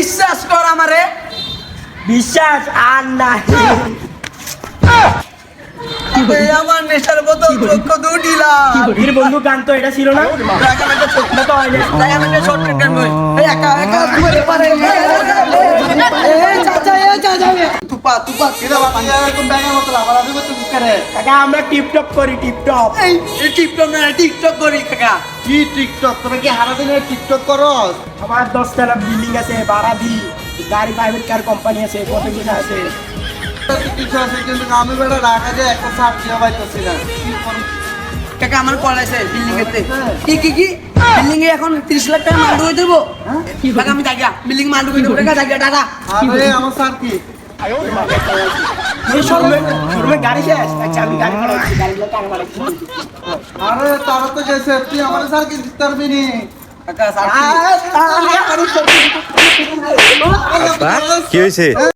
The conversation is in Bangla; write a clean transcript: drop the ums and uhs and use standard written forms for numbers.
বিশ্বাস কর আমারে। বিশ্বাস আর নাই। আমার নেশার বোতল চোখ দুটিলাম। এর বন্ধু গান তো এটা ছিল না? দেখেন একটা ছোট্ট তো হয় না। দেখেন একটা শর্টকাট গান বই। এই একা একা করে পারে। এই চাচা তুপা কিরা বাতি এরকম ব্যাঙের মতো লাফালাফি করতে করে। কাকা আমরা টিপটপ করি, টিপটপ। এই টিকটক না টিকটক করি কাকা। কি টিকটক তোরা কি সারাদিনে টিকটক করস? আমার 10 তলা বিল্ডিং আছে, ভাড়া দি, গাড়ি প্রাইভেট কার কোম্পানি আছে, কত কিছু আছে। কিছু আছে কিন্তু আমি বেটা ঢাকা যে একটা সার দিয়ে পাইতেছি না। কি করব? কাকা আমার কল আছে বিল্ডিং এতে। কি বিল্ডিং এ এখন 30 লাখ টাকা মাল ঢুকে দেবো। কাকা আমি জায়গা বিল্ডিং মাল ঢুকে দেবো কাকা জায়গা টাটা। আরে আমার স্যার কি? এই শোরুমে গাড়ি শেষ। আচ্ছা আমি গাড়ি চালাচ্ছি, গাড়ি লোক আর মালিক। আরে তারা তো গেছে তুই আমার স্যার কি দিতে পারবি নি? কাকা স্যার কি হয়েছে?